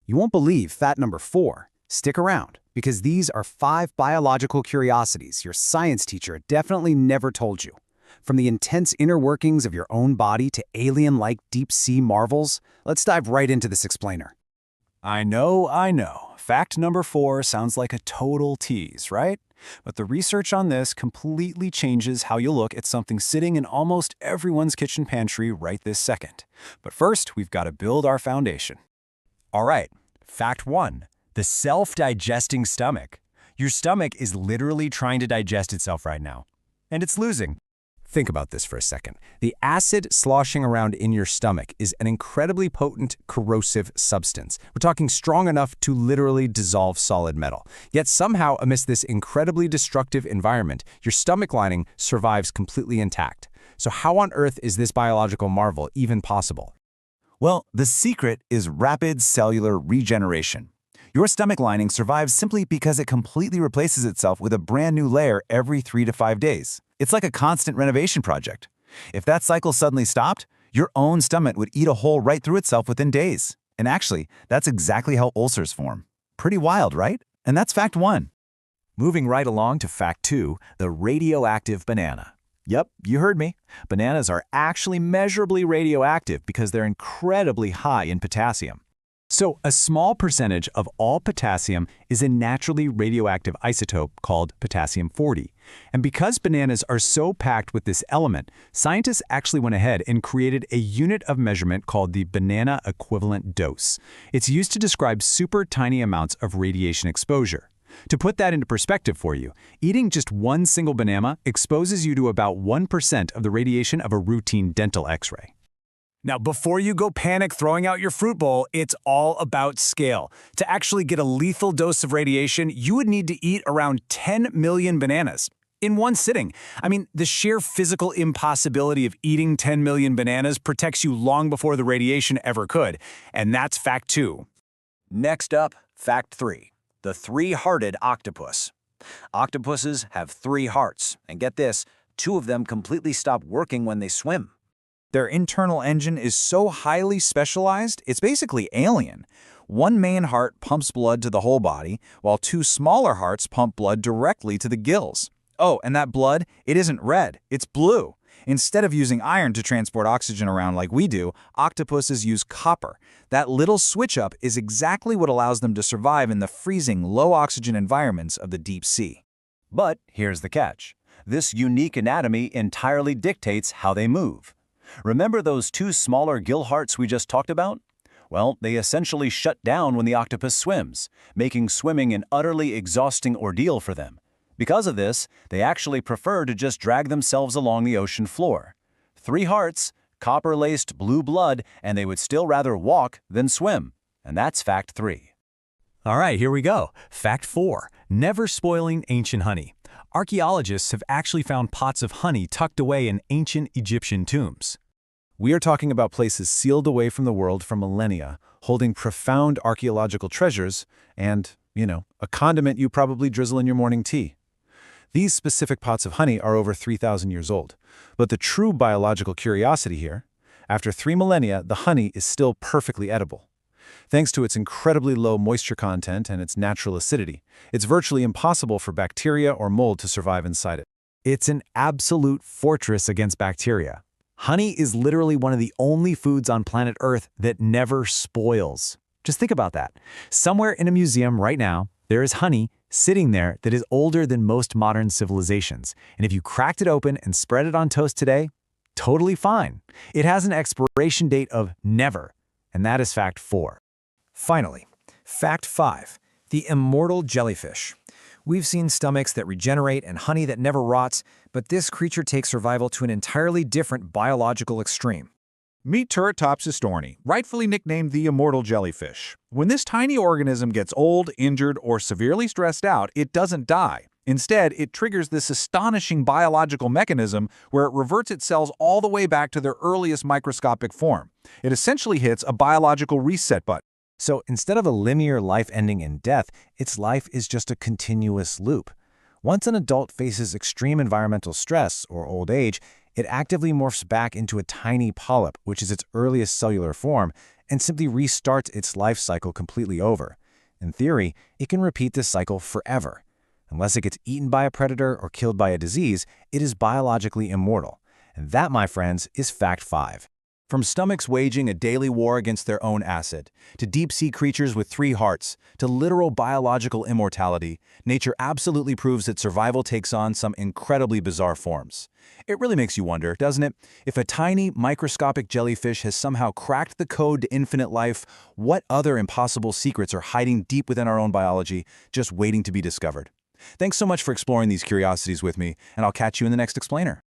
You won't believe fact number 4. Stick around, because these are 5 biological curiosities your science teacher definitely never told you. From the intense inner workings of your own body to alien-like deep-sea marvels, let's dive right into this explainer. I know. Fact number 4 sounds like a total tease, right? But the research on this completely changes how you look at something sitting in almost everyone's kitchen pantry right this second. But first, we've got to build our foundation. All right, fact 1. The self-digesting stomach. Your stomach is literally trying to digest itself right now. And it's losing. Think about this for a second. The acid sloshing around in your stomach is an incredibly potent, corrosive substance. We're talking strong enough to literally dissolve solid metal. Yet somehow, amidst this incredibly destructive environment, your stomach lining survives completely intact. So how on earth is this biological marvel even possible? Well, the secret is rapid cellular regeneration. Your stomach lining survives simply because it completely replaces itself with a brand new layer every 3 to 5 days. It's like a constant renovation project. If that cycle suddenly stopped, your own stomach would eat a hole right through itself within days. And actually, that's exactly how ulcers form. Pretty wild, right? And that's fact 1. Moving right along to fact 2, the radioactive banana. Yep, you heard me. Bananas are actually measurably radioactive because they're incredibly high in potassium. So a small percentage of all potassium is a naturally radioactive isotope called potassium-40. And because bananas are so packed with this element, scientists actually went ahead and created a unit of measurement called the banana equivalent dose. It's used to describe super tiny amounts of radiation exposure. To put that into perspective for you, eating just one single banana exposes you to about 1% of the radiation of a routine dental X-ray. Now, before you go panic throwing out your fruit bowl, it's all about scale. To actually get a lethal dose of radiation, you would need to eat around 10 million bananas in one sitting. I mean, the sheer physical impossibility of eating 10 million bananas protects you long before the radiation ever could. And that's fact 2. Next up, fact 3. The 3-hearted octopus. Octopuses have 3 hearts, and get this, 2 of them completely stop working when they swim. Their internal engine is so highly specialized, it's basically alien. One main heart pumps blood to the whole body, while 2 smaller hearts pump blood directly to the gills. Oh, and that blood, it isn't red, it's blue. Instead of using iron to transport oxygen around like we do, octopuses use copper. That little switch-up is exactly what allows them to survive in the freezing, low-oxygen environments of the deep sea. But here's the catch. This unique anatomy entirely dictates how they move. Remember those 2 smaller gill hearts we just talked about? Well, they essentially shut down when the octopus swims, making swimming an utterly exhausting ordeal for them. Because of this, they actually prefer to just drag themselves along the ocean floor. 3 hearts, copper-laced blue blood, and they would still rather walk than swim. And that's fact 3. All right, here we go. Fact 4, never spoiling ancient honey. Archaeologists have actually found pots of honey tucked away in ancient Egyptian tombs. We are talking about places sealed away from the world for millennia, holding profound archaeological treasures and, a condiment you probably drizzle in your morning tea. These specific pots of honey are over 3,000 years old. But the true biological curiosity here, after 3 millennia, the honey is still perfectly edible. Thanks to its incredibly low moisture content and its natural acidity, it's virtually impossible for bacteria or mold to survive inside it. It's an absolute fortress against bacteria. Honey is literally one of the only foods on planet Earth that never spoils. Just think about that. Somewhere in a museum right now, there is honey sitting there that is older than most modern civilizations. And if you cracked it open and spread it on toast today, totally fine. It has an expiration date of never. And that is fact 4. Finally, fact 5, the immortal jellyfish. We've seen stomachs that regenerate and honey that never rots, but this creature takes survival to an entirely different biological extreme. Meet Turritopsis storni, rightfully nicknamed the immortal jellyfish. When this tiny organism gets old, injured, or severely stressed out, it doesn't die. Instead, it triggers this astonishing biological mechanism where it reverts its cells all the way back to their earliest microscopic form. It essentially hits a biological reset button. So instead of a linear life ending in death, its life is just a continuous loop. Once an adult faces extreme environmental stress or old age, it actively morphs back into a tiny polyp, which is its earliest cellular form, and simply restarts its life cycle completely over. In theory, it can repeat this cycle forever. Unless it gets eaten by a predator or killed by a disease, it is biologically immortal. And that, my friends, is fact 5. From stomachs waging a daily war against their own acid, to deep-sea creatures with 3 hearts, to literal biological immortality, nature absolutely proves that survival takes on some incredibly bizarre forms. It really makes you wonder, doesn't it? If a tiny, microscopic jellyfish has somehow cracked the code to infinite life, what other impossible secrets are hiding deep within our own biology, just waiting to be discovered? Thanks so much for exploring these curiosities with me, and I'll catch you in the next explainer.